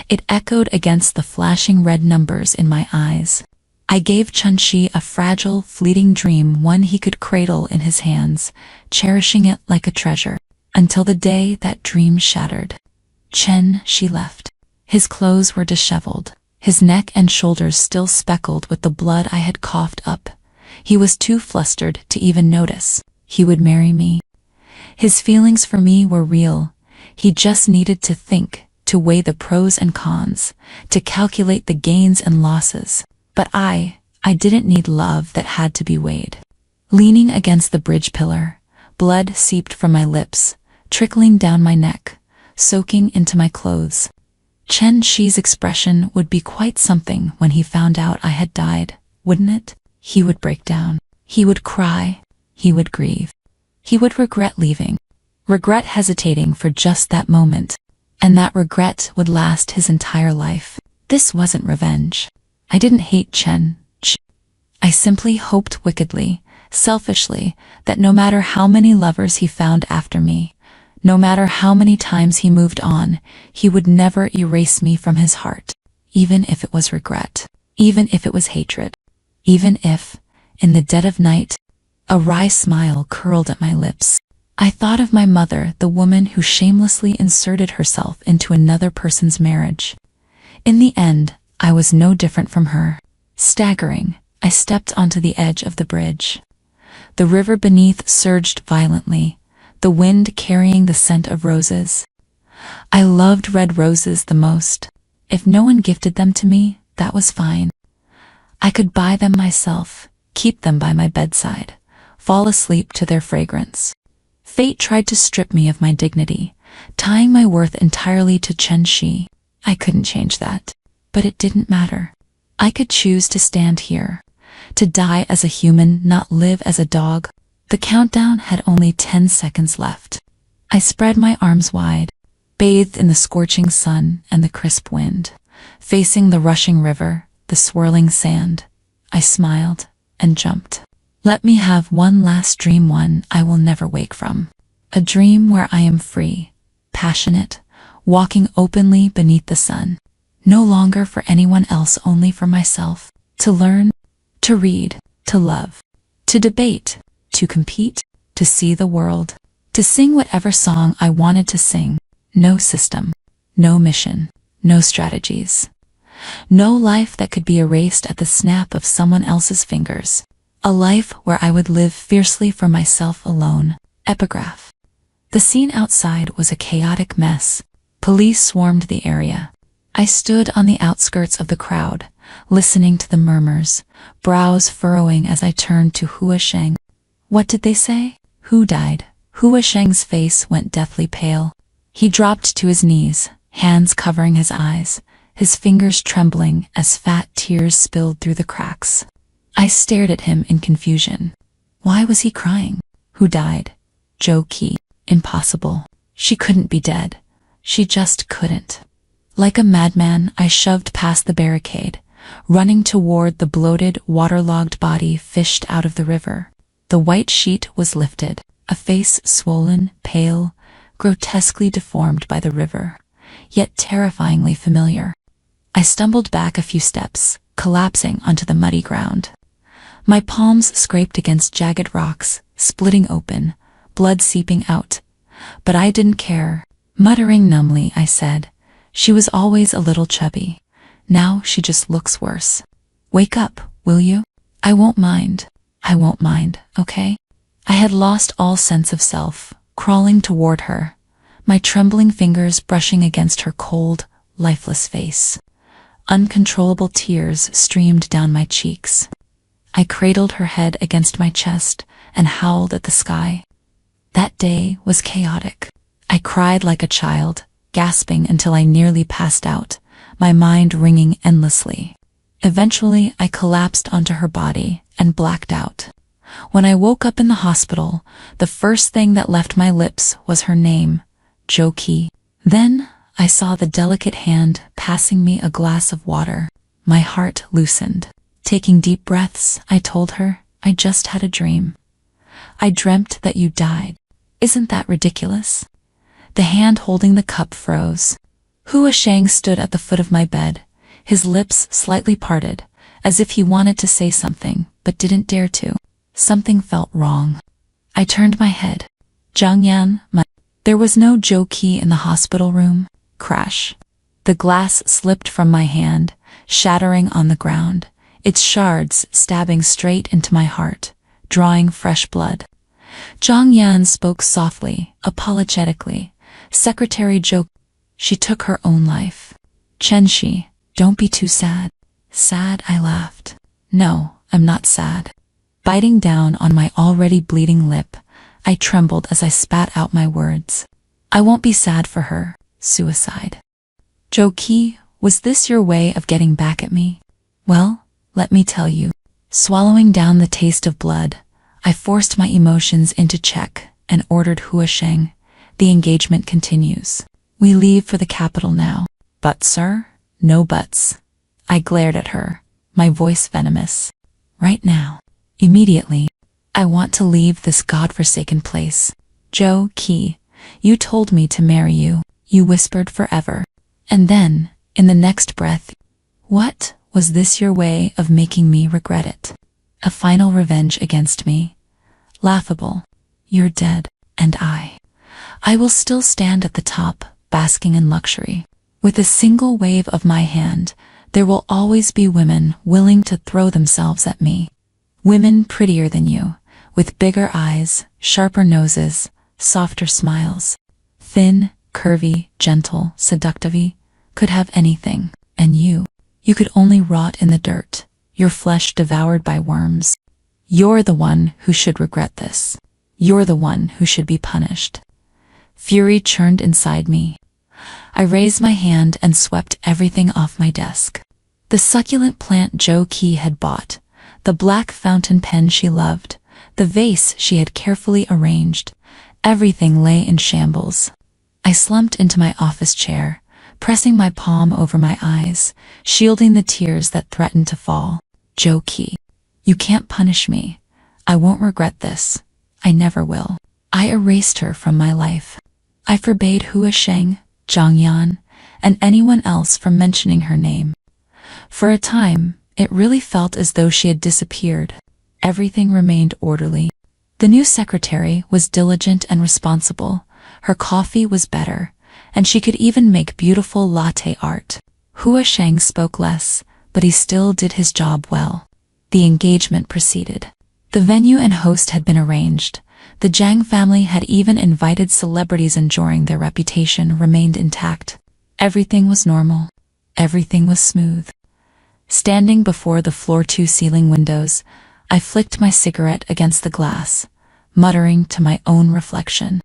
It echoed against the flashing red numbers in my eyes. I gave Chen-Shi a fragile, fleeting dream, one he could cradle in his hands, cherishing it like a treasure, until the day that dream shattered. Chen-Shi left. His clothes were disheveled, his neck and shoulders still speckled with the blood I had coughed up. He was too flustered to even notice. He would marry me. His feelings for me were real. He just needed to think, to weigh the pros and cons, to calculate the gains and losses. But I didn't need love that had to be weighed. Leaning against the bridge pillar, blood seeped from my lips, trickling down my neck, soaking into my clothes. Chen-Shi's expression would be quite something when he found out I had died, wouldn't it? He would break down. He would cry. He would grieve. He would regret leaving. Regret hesitating for just that moment. And that regret would last his entire life. This wasn't revenge. I didn't hate Chen-Shi. I simply hoped wickedly, selfishly, that no matter how many lovers he found after me, no matter how many times he moved on, he would never erase me from his heart, even if it was regret, even if it was hatred, even if, in the dead of night, a wry smile curled at my lips. I thought of my mother, the woman who shamelessly inserted herself into another person's marriage. In the end, I was no different from her. Staggering, I stepped onto the edge of the bridge. The river beneath surged violently, the wind carrying the scent of roses. I loved red roses the most. If no one gifted them to me, that was fine. I could buy them myself, keep them by my bedside, fall asleep to their fragrance. Fate tried to strip me of my dignity, tying my worth entirely to Chen Shi. I couldn't change that. But it didn't matter. I could choose to stand here, to die as a human, not live as a dog. The countdown had only 10 seconds left. I spread my arms wide, bathed in the scorching sun and the crisp wind, facing the rushing river, the swirling sand. I smiled and jumped. Let me have one last dream, one I will never wake from. A dream where I am free, passionate, walking openly beneath the sun. No longer for anyone else, only for myself. To learn, to read, to love, to debate, to compete, to see the world, to sing whatever song I wanted to sing. No system, no mission, no strategies. No life that could be erased at the snap of someone else's fingers. A life where I would live fiercely for myself alone. Epigraph. The scene outside was a chaotic mess. Police swarmed the area. I stood on the outskirts of the crowd, listening to the murmurs, brows furrowing as I turned to Hua Sheng. What did they say? Who died? Hua Sheng's face went deathly pale. He dropped to his knees, hands covering his eyes, his fingers trembling as fat tears spilled through the cracks. I stared at him in confusion. Why was he crying? Who died? Zhou Qi. Impossible. She couldn't be dead. She just couldn't. Like a madman, I shoved past the barricade, running toward the bloated, waterlogged body fished out of the river. The white sheet was lifted, a face swollen, pale, grotesquely deformed by the river, yet terrifyingly familiar. I stumbled back a few steps, collapsing onto the muddy ground. My palms scraped against jagged rocks, splitting open, blood seeping out. But I didn't care. Muttering numbly, I said, "She was always a little chubby. Now she just looks worse. Wake up, will you? I won't mind. I won't mind, okay?" I had lost all sense of self, crawling toward her, my trembling fingers brushing against her cold, lifeless face. Uncontrollable tears streamed down my cheeks. I cradled her head against my chest and howled at the sky. That day was chaotic. I cried like a child, gasping until I nearly passed out, my mind ringing endlessly. Eventually, I collapsed onto her body and blacked out. When I woke up in the hospital, the first thing that left my lips was her name, Zhou Qi. Then, I saw the delicate hand passing me a glass of water. My heart loosened. Taking deep breaths, I told her, "I just had a dream. I dreamt that you died. Isn't that ridiculous?" The hand holding the cup froze. Hua Sheng stood at the foot of my bed, his lips slightly parted, as if he wanted to say something, but didn't dare to. Something felt wrong. I turned my head. Zhang Yan, There was no Zhou Qi in the hospital room. Crash. The glass slipped from my hand, shattering on the ground, its shards stabbing straight into my heart, drawing fresh blood. Zhang Yan spoke softly, apologetically. "Secretary Zhou, she took her own life." "Chen Shi, don't be too sad." "Sad?" I laughed. "No, I'm not sad." Biting down on my already bleeding lip, I trembled as I spat out my words. "I won't be sad for her. Suicide." "Zhou Qi, was this your way of getting back at me?" "Well, let me tell you." Swallowing down the taste of blood, I forced my emotions into check and ordered Hua Sheng, "The engagement continues. We leave for the capital now." "But sir?" "No buts." I glared at her, my voice venomous. "Right now. Immediately. I want to leave this godforsaken place." "Zhou Qi, you told me to marry you. You whispered forever. And then, in the next breath, what was this your way of making me regret it? A final revenge against me? Laughable. You're dead, and I will still stand at the top, basking in luxury. With a single wave of my hand, there will always be women willing to throw themselves at me. Women prettier than you, with bigger eyes, sharper noses, softer smiles. Thin, curvy, gentle, seductive, could have anything. And you could only rot in the dirt, your flesh devoured by worms. You're the one who should regret this. You're the one who should be punished. Fury churned inside me. I raised my hand and swept everything off my desk. The succulent plant Joe Key had bought, the black fountain pen she loved, the vase she had carefully arranged. Everything lay in shambles. I slumped into my office chair, pressing my palm over my eyes, shielding the tears that threatened to fall. Joe Key, you can't punish me. I won't regret this. I never will. I erased her from my life. I forbade Hua Sheng, Zhang Yan, and anyone else from mentioning her name. For a time, it really felt as though she had disappeared. Everything remained orderly. The new secretary was diligent and responsible. Her coffee was better, and she could even make beautiful latte art. Hua Sheng spoke less, but he still did his job well. The engagement proceeded. The venue and host had been arranged. The Zhang family had even invited celebrities, ensuring their reputation remained intact. Everything was normal. Everything was smooth. Standing before the floor-to-ceiling windows, I flicked my cigarette against the glass, muttering to my own reflection.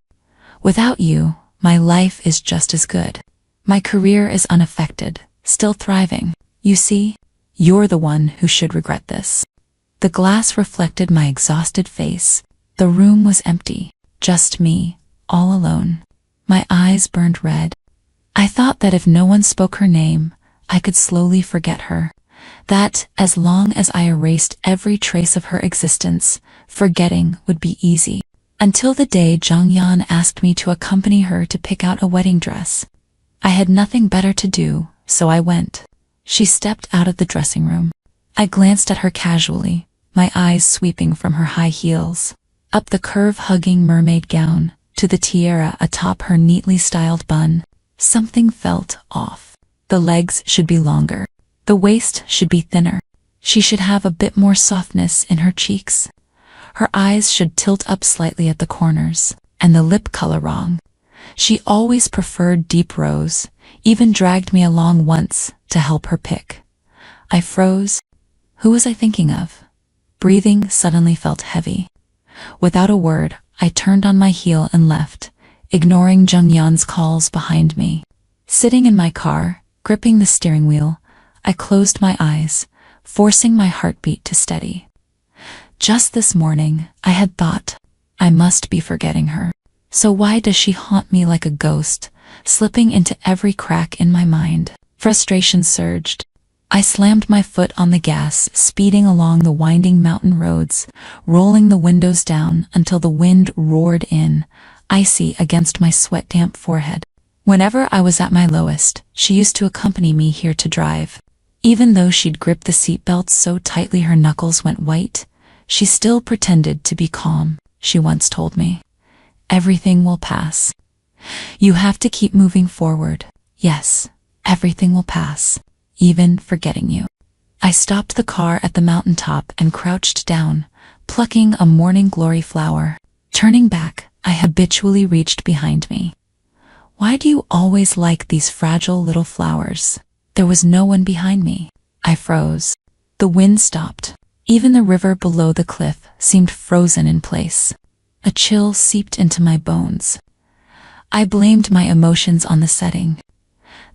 Without you, my life is just as good. My career is unaffected, still thriving. You see, you're the one who should regret this. The glass reflected my exhausted face. The room was empty, just me, all alone. My eyes burned red. I thought that if no one spoke her name, I could slowly forget her. That, as long as I erased every trace of her existence, forgetting would be easy. Until the day Zhang Yan asked me to accompany her to pick out a wedding dress. I had nothing better to do, so I went. She stepped out of the dressing room. I glanced at her casually, my eyes sweeping from her high heels, up the curve-hugging mermaid gown, to the tiara atop her neatly styled bun. Something felt off. The legs should be longer. The waist should be thinner. She should have a bit more softness in her cheeks. Her eyes should tilt up slightly at the corners, and the lip color wrong. She always preferred deep rose, even dragged me along once to help her pick. I froze. Who was I thinking of? Breathing suddenly felt heavy. Without a word, I turned on my heel and left, ignoring Zhang Yan's calls behind me. Sitting in my car, gripping the steering wheel, I closed my eyes, forcing my heartbeat to steady. Just this morning, I had thought, I must be forgetting her. So why does she haunt me like a ghost, slipping into every crack in my mind? Frustration surged. I slammed my foot on the gas, speeding along the winding mountain roads, rolling the windows down until the wind roared in, icy against my sweat-damp forehead. Whenever I was at my lowest, she used to accompany me here to drive. Even though she'd gripped the seatbelt so tightly her knuckles went white, she still pretended to be calm. She once told me, "Everything will pass. You have to keep moving forward. Yes, everything will pass, even forgetting you." I stopped the car at the mountaintop and crouched down, plucking a morning glory flower. Turning back, I habitually reached behind me. Why do you always like these fragile little flowers? There was no one behind me. I froze. The wind stopped. Even the river below the cliff seemed frozen in place. A chill seeped into my bones. I blamed my emotions on the setting.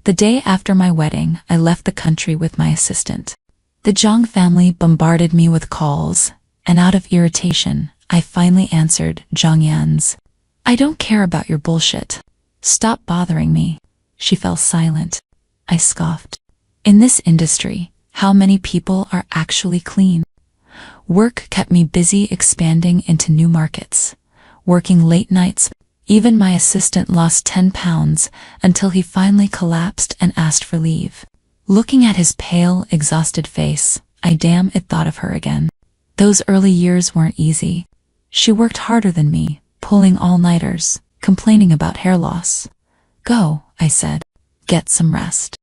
The day after my wedding, I left the country with my assistant. The Zhang family bombarded me with calls, and out of irritation, I finally answered Zhang Yan's. "I don't care about your bullshit. Stop bothering me." She fell silent. I scoffed. In this industry, how many people are actually clean? Work kept me busy expanding into new markets, working late nights. Even my assistant lost 10 pounds until he finally collapsed and asked for leave. Looking at his pale, exhausted face, I damn it thought of her again. Those early years weren't easy. She worked harder than me, pulling all-nighters, complaining about hair loss. "Go," I said. "Get some rest."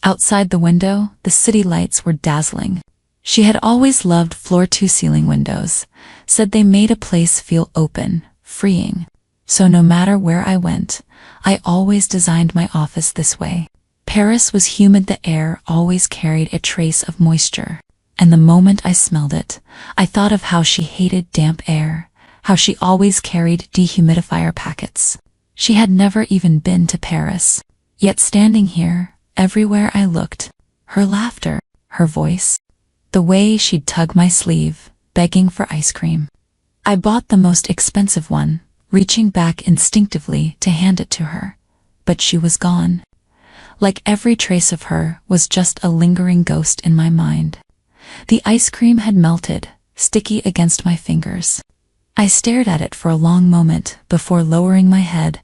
Outside the window, the city lights were dazzling. She had always loved floor-to-ceiling windows, said they made a place feel open, freeing. So no matter where I went, I always designed my office this way. Paris was humid, the air always carried a trace of moisture. And the moment I smelled it, I thought of how she hated damp air, how she always carried dehumidifier packets. She had never even been to Paris. Yet standing here, everywhere I looked, her laughter, her voice, the way she'd tug my sleeve, begging for ice cream. I bought the most expensive one, reaching back instinctively to hand it to her. But she was gone. Like every trace of her was just a lingering ghost in my mind. The ice cream had melted, sticky against my fingers. I stared at it for a long moment before lowering my head,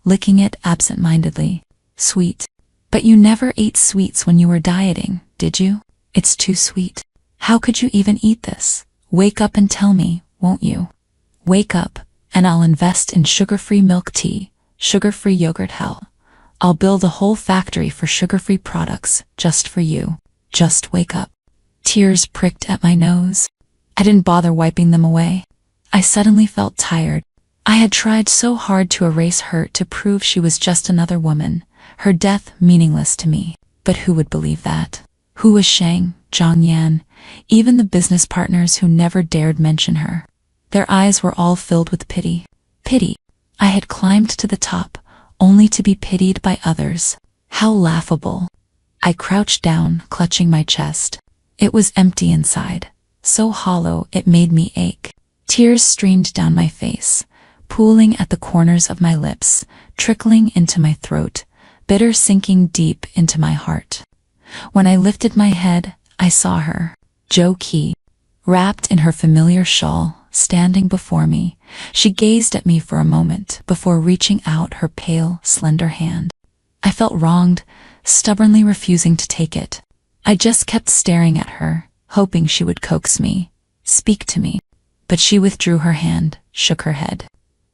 licking it absent-mindedly. Sweet. But you never ate sweets when you were dieting, did you? It's too sweet. How could you even eat this? Wake up and tell me, won't you? Wake up, and I'll invest in sugar-free milk tea, sugar-free yogurt. Hell, I'll build a whole factory for sugar-free products just for you. Just wake up. Tears pricked at my nose. I didn't bother wiping them away. I suddenly felt tired. I had tried so hard to erase her, to prove she was just another woman, her death meaningless to me. But who would believe that? Who was Shang, Zhongyan, even the business partners who never dared mention her? Their eyes were all filled with pity. Pity. I had climbed to the top, only to be pitied by others. How laughable. I crouched down, clutching my chest. It was empty inside, so hollow it made me ache. Tears streamed down my face, pooling at the corners of my lips, trickling into my throat, bitter sinking deep into my heart. When I lifted my head, I saw her, Jo Ki, wrapped in her familiar shawl, standing before me. She gazed at me for a moment before reaching out her pale, slender hand. I felt wronged, stubbornly refusing to take it. I just kept staring at her, hoping she would coax me, speak to me. But she withdrew her hand, shook her head.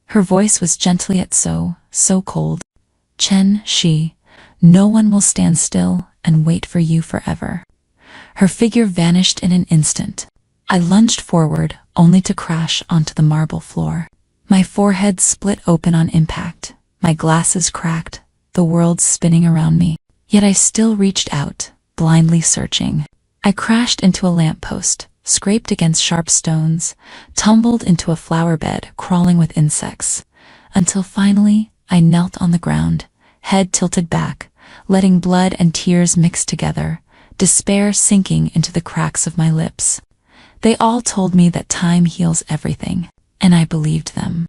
Her voice was gentle yet so cold. Chen, no one will stand still and wait for you forever. Her figure vanished in an instant. I lunged forward, only to crash onto the marble floor. My forehead split open on impact, my glasses cracked, the world spinning around me. Yet I still reached out, blindly searching. I crashed into a lamppost, scraped against sharp stones, tumbled into a flower bed crawling with insects, until finally I knelt on the ground, head tilted back, letting blood and tears mix together, despair sinking into the cracks of my lips. They all told me that time heals everything, and I believed them.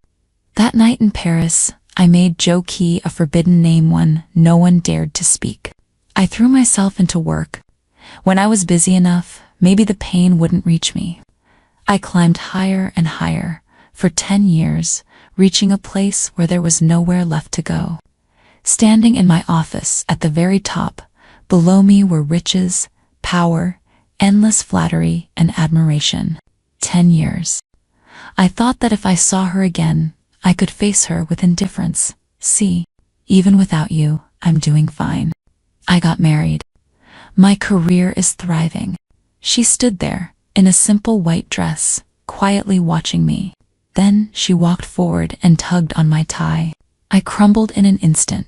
That night in Paris, I made Jo Ki a forbidden name, one no one dared to speak. I threw myself into work. When I was busy enough, maybe the pain wouldn't reach me. I climbed higher and higher, for 10 years, reaching a place where there was nowhere left to go. Standing in my office at the very top, below me were riches, power, endless flattery and admiration. 10 years. I thought that if I saw her again, I could face her with indifference. See, even without you, I'm doing fine. I got married. My career is thriving. She stood there, in a simple white dress, quietly watching me. Then she walked forward and tugged on my tie. I crumbled in an instant.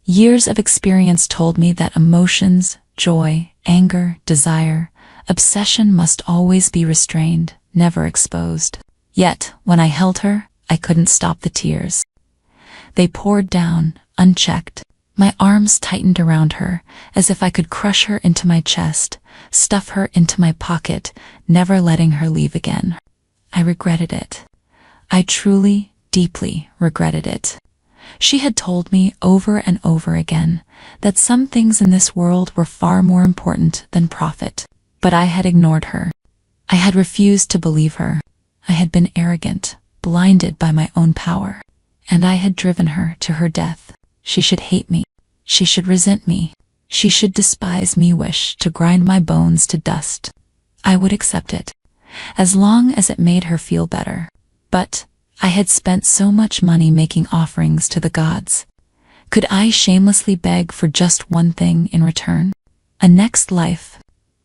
Years of experience told me that emotions, joy, anger, desire, obsession must always be restrained, never exposed. Yet, when I held her, I couldn't stop the tears. They poured down, unchecked. My arms tightened around her, as if I could crush her into my chest, stuff her into my pocket, never letting her leave again. I regretted it. I truly, deeply regretted it. She had told me over and over again that some things in this world were far more important than profit. But I had ignored her. I had refused to believe her. I had been arrogant, blinded by my own power. And I had driven her to her death. She should hate me. She should resent me. She should despise me, wish to grind my bones to dust. I would accept it, as long as it made her feel better. But I had spent so much money making offerings to the gods. Could I shamelessly beg for just one thing in return? A next life.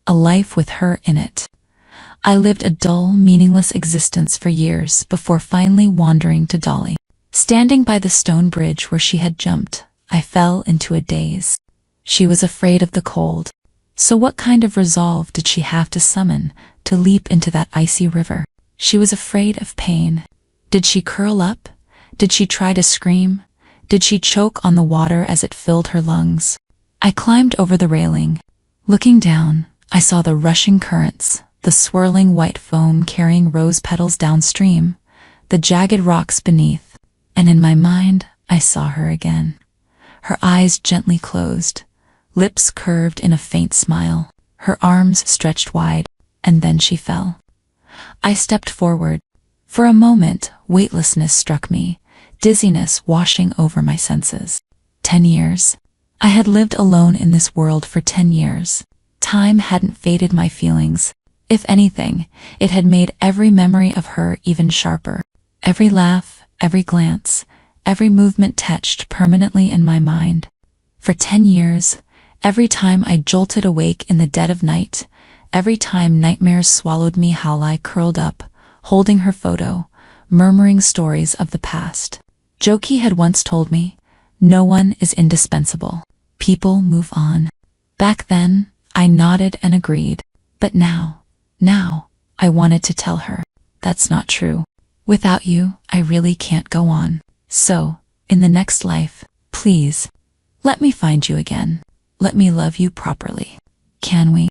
A life with her in it. I lived a dull, meaningless existence for years before finally wandering to Dolly. Standing by the stone bridge where she had jumped, I fell into a daze. She was afraid of the cold. So what kind of resolve did she have to summon to leap into that icy river? She was afraid of pain. Did she curl up? Did she try to scream? Did she choke on the water as it filled her lungs? I climbed over the railing. Looking down, I saw the rushing currents, the swirling white foam carrying rose petals downstream, the jagged rocks beneath, and in my mind, I saw her again. Her eyes gently closed, lips curved in a faint smile, her arms stretched wide, and then she fell. I stepped forward. For a moment, weightlessness struck me, dizziness washing over my senses. 10 years. I had lived alone in this world for 10 years. Time hadn't faded my feelings. If anything, it had made every memory of her even sharper. Every laugh, every glance, every movement etched permanently in my mind. For 10 years, every time I jolted awake in the dead of night, every time nightmares swallowed me while I curled up, holding her photo, murmuring stories of the past. Jokey had once told me, no one is indispensable. People move on. Back then, I nodded and agreed. But now, I wanted to tell her, that's not true. Without you, I really can't go on. So, in the next life, please, let me find you again. Let me love you properly. Can we?